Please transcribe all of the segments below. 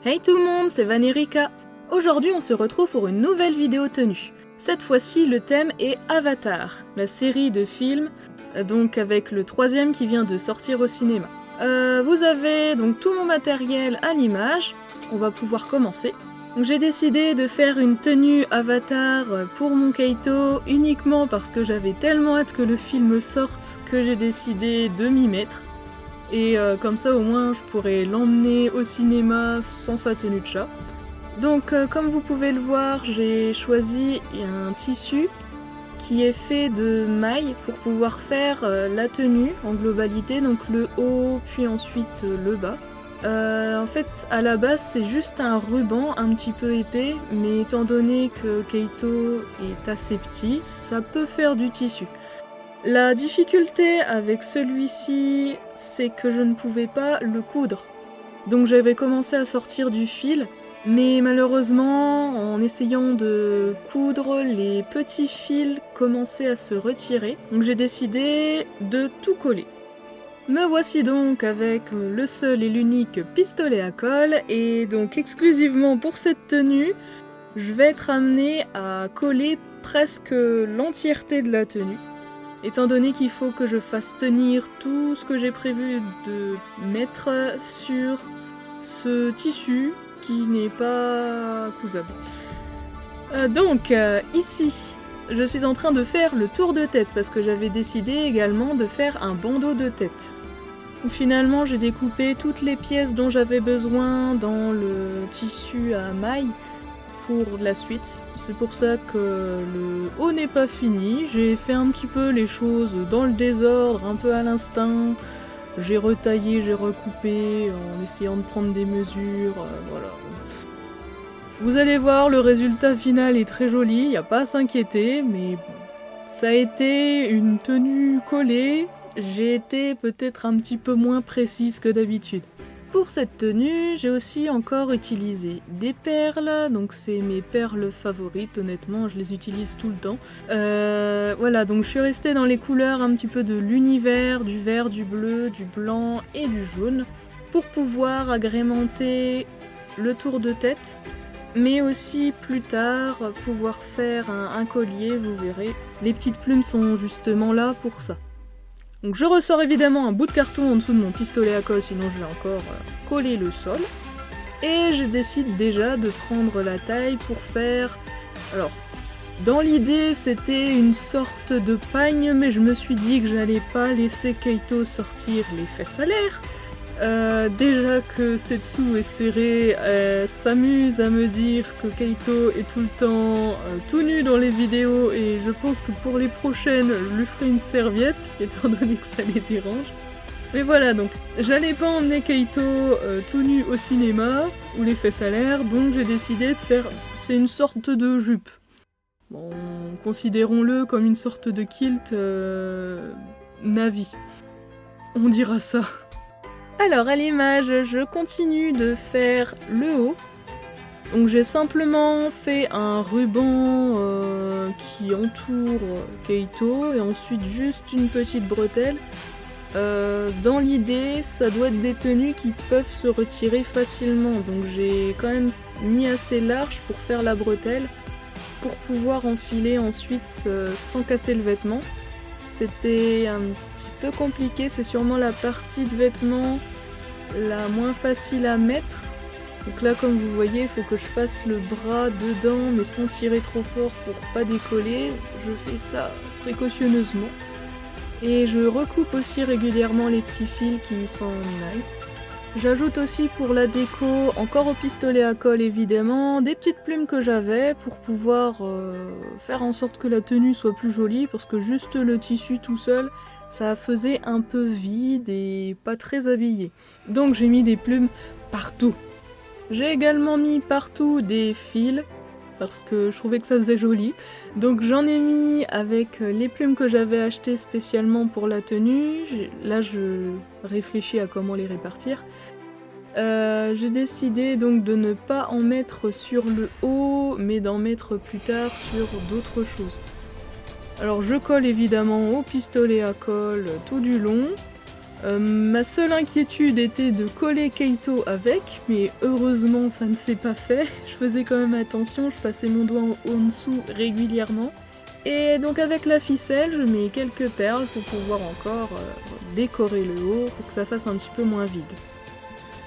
Hey tout le monde, c'est Vanerica. Aujourd'hui on se retrouve pour une nouvelle vidéo tenue. Cette fois-ci le thème est Avatar, la série de films, donc avec le 3e qui vient de sortir au cinéma. Vous avez donc tout mon matériel à l'image, on va pouvoir commencer. Donc j'ai décidé de faire une tenue Avatar pour mon Kaito uniquement parce que j'avais tellement hâte que le film sorte que j'ai décidé de m'y mettre. Et comme ça au moins je pourrais l'emmener au cinéma sans sa tenue de chat. Donc comme vous pouvez le voir, j'ai choisi un tissu qui est fait de mailles pour pouvoir faire la tenue en globalité, donc le haut puis ensuite le bas. En fait à la base c'est juste un ruban un petit peu épais, mais étant donné que Kaito est assez petit, ça peut faire du tissu. La difficulté avec celui-ci, c'est que je ne pouvais pas le coudre. Donc j'avais commencé à sortir du fil, mais malheureusement, en essayant de coudre, les petits fils commençaient à se retirer. Donc j'ai décidé de tout coller. Me voici donc avec le seul et l'unique pistolet à colle, et donc exclusivement pour cette tenue, je vais être amenée à coller presque l'entièreté de la tenue. Étant donné qu'il faut que je fasse tenir tout ce que j'ai prévu de mettre sur ce tissu qui n'est pas cousable. Ici, je suis en train de faire le tour de tête parce que j'avais décidé également de faire un bandeau de tête. Finalement, j'ai découpé toutes les pièces dont j'avais besoin dans le tissu à mailles pour la suite. C'est pour ça que le haut n'est pas fini. J'ai fait un petit peu les choses dans le désordre, un peu à l'instinct. J'ai retaillé, j'ai recoupé en essayant de prendre des mesures, voilà. Vous allez voir, le résultat final est très joli, il n'y a pas à s'inquiéter, mais ça a été une tenue collée. J'ai été peut-être un petit peu moins précise que d'habitude. Pour cette tenue, j'ai aussi encore utilisé des perles, donc c'est mes perles favorites, honnêtement, je les utilise tout le temps. Voilà, donc je suis restée dans les couleurs un petit peu de l'univers, du vert, du bleu, du blanc et du jaune, pour pouvoir agrémenter le tour de tête, mais aussi plus tard pouvoir faire un collier, vous verrez. Les petites plumes sont justement là pour ça. Donc je ressors évidemment un bout de carton en dessous de mon pistolet à colle, sinon je vais encore coller le sol. Et je décide déjà de prendre la taille pour faire... Alors, dans l'idée c'était une sorte de pagne, mais je me suis dit que j'allais pas laisser Kaito sortir les fesses à l'air. Déjà que Setsu est serré, s'amuse à me dire que Kaito est tout le temps tout nu dans les vidéos, et je pense que pour les prochaines, je lui ferai une serviette, étant donné que ça les dérange. Mais voilà, donc j'allais pas emmener Kaito tout nu au cinéma, ou les fesses à l'air, donc j'ai décidé de faire... C'est une sorte de jupe. Bon, considérons-le comme une sorte de kilt Navi. On dira ça. Alors à l'image, je continue de faire le haut. Donc j'ai simplement fait un ruban qui entoure Kaito et ensuite juste une petite bretelle. Dans l'idée, ça doit être des tenues qui peuvent se retirer facilement. Donc j'ai quand même mis assez large pour faire la bretelle, pour pouvoir enfiler ensuite sans casser le vêtement. C'était un petit peu compliqué, c'est sûrement la partie de vêtement la moins facile à mettre. Donc là, comme vous voyez, il faut que je passe le bras dedans, mais sans tirer trop fort pour pas décoller. Je fais ça précautionneusement. Et je recoupe aussi régulièrement les petits fils qui s'en aillent. J'ajoute aussi pour la déco, encore au pistolet à colle évidemment, des petites plumes que j'avais pour pouvoir faire en sorte que la tenue soit plus jolie, parce que juste le tissu tout seul, ça faisait un peu vide et pas très habillé. Donc j'ai mis des plumes partout. J'ai également mis partout des fils, parce que je trouvais que ça faisait joli. Donc j'en ai mis avec les plumes que j'avais achetées spécialement pour la tenue. Là je réfléchis à comment les répartir. J'ai décidé donc de ne pas en mettre sur le haut, mais d'en mettre plus tard sur d'autres choses. Alors je colle évidemment au pistolet à colle tout du long. Ma seule inquiétude était de coller Keito avec, mais heureusement ça ne s'est pas fait. Je faisais quand même attention, je passais mon doigt en dessous régulièrement. Et donc avec la ficelle, je mets quelques perles pour pouvoir encore décorer le haut, pour que ça fasse un petit peu moins vide.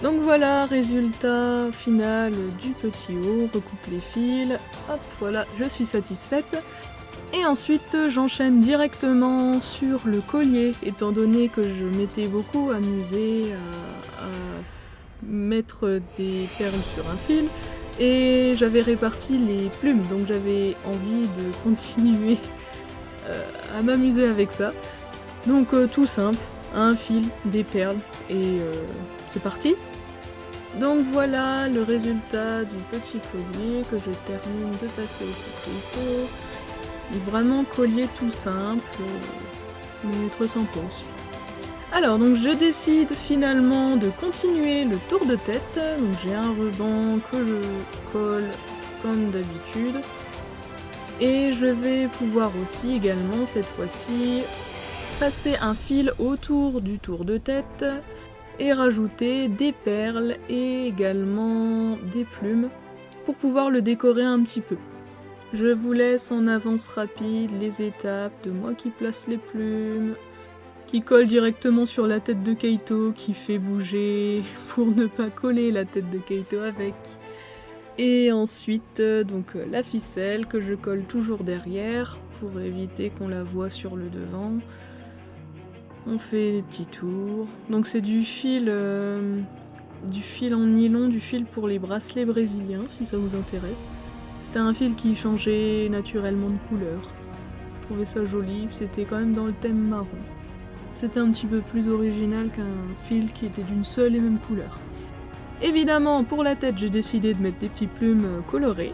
Donc voilà, résultat final du petit haut, recoupe les fils, hop voilà, je suis satisfaite. Et ensuite j'enchaîne directement sur le collier, étant donné que je m'étais beaucoup amusée à mettre des perles sur un fil, et j'avais réparti les plumes, donc j'avais envie de continuer à m'amuser avec ça. Donc tout simple, un fil, des perles, et c'est parti. Donc voilà le résultat du petit collier que je termine de passer au couteau. Vraiment collier tout simple, mais très sympa aussi. Alors donc je décide finalement de continuer le tour de tête. Donc j'ai un ruban que je colle comme d'habitude. Et je vais pouvoir aussi également cette fois-ci passer un fil autour du tour de tête et rajouter des perles et également des plumes pour pouvoir le décorer un petit peu. Je vous laisse en avance rapide les étapes de moi qui place les plumes, qui colle directement sur la tête de Keito, qui fait bouger pour ne pas coller la tête de Keito avec. Et ensuite donc la ficelle que je colle toujours derrière pour éviter qu'on la voie sur le devant. On fait des petits tours. Donc c'est du fil en nylon, du fil pour les bracelets brésiliens si ça vous intéresse. C'était un fil qui changeait naturellement de couleur. Je trouvais ça joli, c'était quand même dans le thème marron. C'était un petit peu plus original qu'un fil qui était d'une seule et même couleur. Évidemment, pour la tête, j'ai décidé de mettre des petites plumes colorées.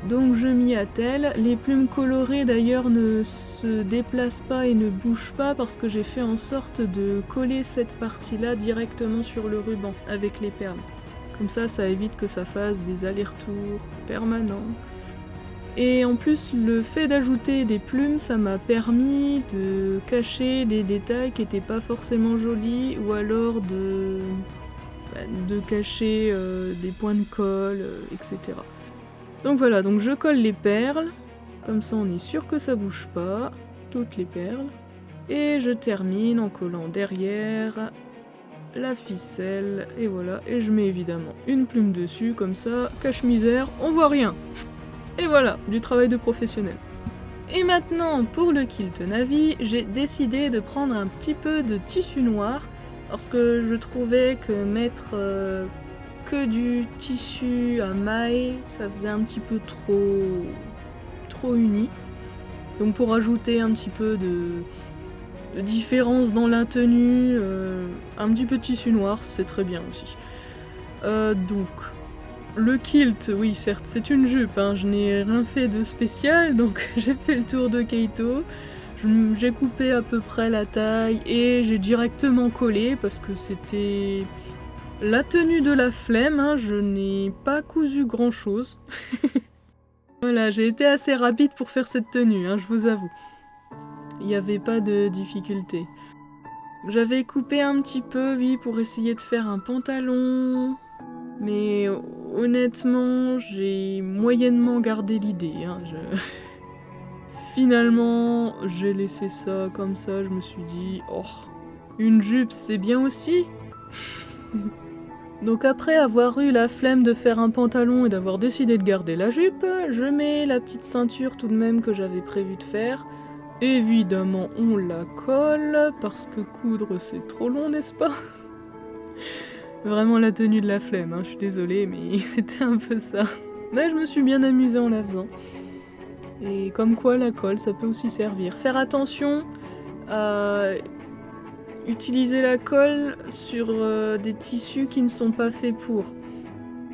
Donc je m'y attelle. Les plumes colorées d'ailleurs ne se déplacent pas et ne bougent pas parce que j'ai fait en sorte de coller cette partie-là directement sur le ruban avec les perles. Comme ça évite que ça fasse des allers-retours permanents. Et en plus, le fait d'ajouter des plumes, ça m'a permis de cacher des détails qui n'étaient pas forcément jolis, ou alors de cacher des points de colle, etc. Donc voilà, donc je colle les perles, comme ça on est sûr que ça bouge pas, toutes les perles. Et je termine en collant derrière la ficelle, et voilà, et je mets évidemment une plume dessus, comme ça, cache-misère, on voit rien. Et voilà, du travail de professionnel. Et maintenant, pour le kilt Navy, j'ai décidé de prendre un petit peu de tissu noir, parce que je trouvais que mettre que du tissu à mailles, ça faisait un petit peu trop uni. Donc pour ajouter un petit peu de différence dans la tenue, un petit peu de tissu noir, c'est très bien aussi. Donc, le kilt, oui certes, c'est une jupe, hein, je n'ai rien fait de spécial, donc j'ai fait le tour de Keito. J'ai coupé à peu près la taille et j'ai directement collé parce que c'était la tenue de la flemme, hein, je n'ai pas cousu grand chose. Voilà, j'ai été assez rapide pour faire cette tenue, hein, je vous avoue. Il n'y avait pas de difficulté. J'avais coupé un petit peu, oui, pour essayer de faire un pantalon. Mais honnêtement, j'ai moyennement gardé l'idée. Hein, Finalement, j'ai laissé ça comme ça, je me suis dit, oh, une jupe c'est bien aussi. Donc après avoir eu la flemme de faire un pantalon et d'avoir décidé de garder la jupe, je mets la petite ceinture tout de même que j'avais prévu de faire. Évidemment, on la colle, parce que coudre c'est trop long, n'est-ce pas? Vraiment la tenue de la flemme, hein, je suis désolée, mais c'était un peu ça. Mais je me suis bien amusée en la faisant. Et comme quoi la colle, ça peut aussi servir. Faire attention à utiliser la colle sur des tissus qui ne sont pas faits pour.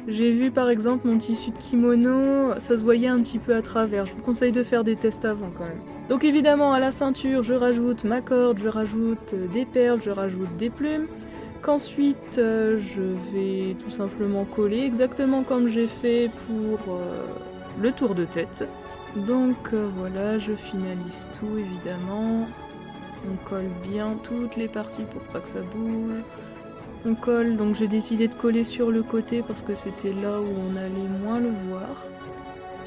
J'ai vu par exemple mon tissu de kimono, ça se voyait un petit peu à travers. Je vous conseille de faire des tests avant quand même. Donc évidemment à la ceinture, je rajoute ma corde, je rajoute des perles, je rajoute des plumes. Donc ensuite, je vais tout simplement coller exactement comme j'ai fait pour le tour de tête. Donc voilà, je finalise tout évidemment. On colle bien toutes les parties pour pas que ça bouge. On colle, donc j'ai décidé de coller sur le côté parce que c'était là où on allait moins le voir.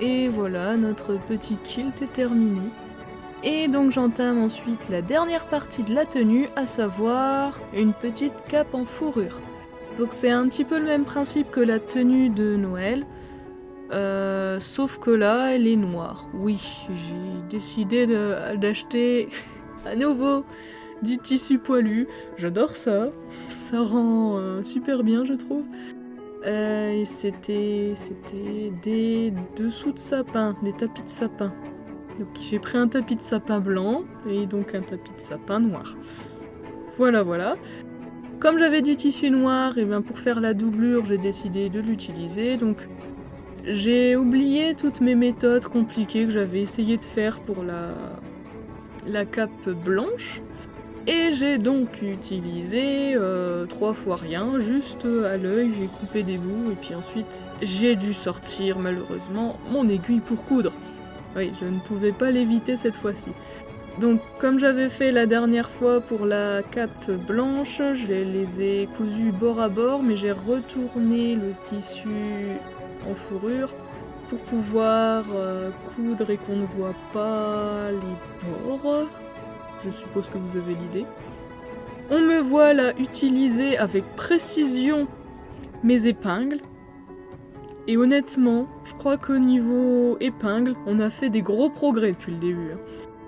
Et voilà, notre petit kilt est terminé. Et donc j'entame ensuite la dernière partie de la tenue, à savoir une petite cape en fourrure. Donc c'est un petit peu le même principe que la tenue de Noël, sauf que là elle est noire. Oui, j'ai décidé d'acheter à nouveau du tissu poilu, j'adore ça, ça rend super bien je trouve. Et c'était des dessous de sapin, des tapis de sapin. Donc j'ai pris un tapis de sapin blanc et donc un tapis de sapin noir. Voilà. Comme j'avais du tissu noir, et bien pour faire la doublure, j'ai décidé de l'utiliser. Donc j'ai oublié toutes mes méthodes compliquées que j'avais essayé de faire pour la cape blanche. Et j'ai donc utilisé 3 fois rien, juste à l'œil, j'ai coupé des bouts et puis ensuite j'ai dû sortir malheureusement mon aiguille pour coudre. Oui, je ne pouvais pas l'éviter cette fois-ci. Donc comme j'avais fait la dernière fois pour la cape blanche, je les ai cousus bord à bord, mais j'ai retourné le tissu en fourrure pour pouvoir coudre et qu'on ne voit pas les bords. Je suppose que vous avez l'idée. On me voit là utiliser avec précision mes épingles. Et honnêtement, je crois qu'au niveau épingles, on a fait des gros progrès depuis le début.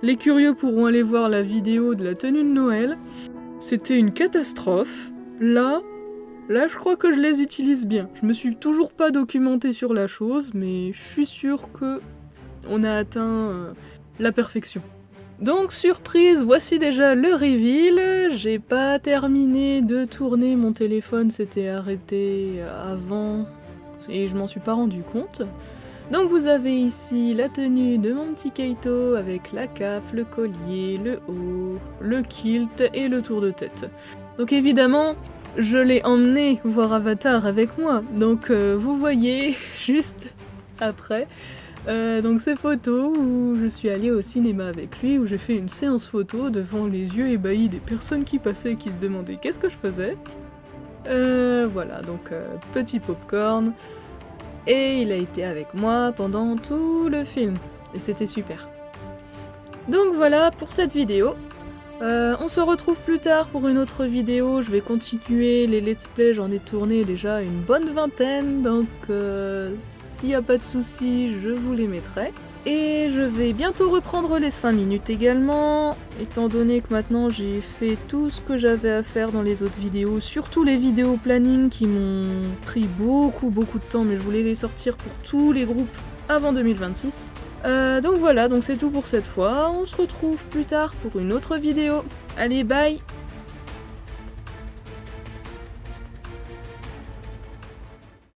Les curieux pourront aller voir la vidéo de la tenue de Noël. C'était une catastrophe. Là, je crois que je les utilise bien. Je me suis toujours pas documentée sur la chose, mais je suis sûre que on a atteint la perfection. Donc surprise, voici déjà le reveal. J'ai pas terminé de tourner, mon téléphone s'était arrêté avant et je m'en suis pas rendu compte. Donc vous avez ici la tenue de mon petit Kaito avec la cape, le collier, le haut, le kilt et le tour de tête. Donc évidemment, je l'ai emmené voir Avatar avec moi. Donc vous voyez juste après donc ces photos où je suis allée au cinéma avec lui, où j'ai fait une séance photo devant les yeux ébahis des personnes qui passaient et qui se demandaient qu'est-ce que je faisais. Voilà, donc petit popcorn. Et il a été avec moi pendant tout le film. Et c'était super. Donc voilà pour cette vidéo. On se retrouve plus tard pour une autre vidéo. Je vais continuer les let's play, j'en ai tourné déjà une bonne vingtaine. Donc s'il n'y a pas de soucis, je vous les mettrai. Et je vais bientôt reprendre les 5 minutes également, étant donné que maintenant j'ai fait tout ce que j'avais à faire dans les autres vidéos, surtout les vidéos planning qui m'ont pris beaucoup de temps, mais je voulais les sortir pour tous les groupes avant 2026. Donc voilà, donc c'est tout pour cette fois, on se retrouve plus tard pour une autre vidéo. Allez, bye!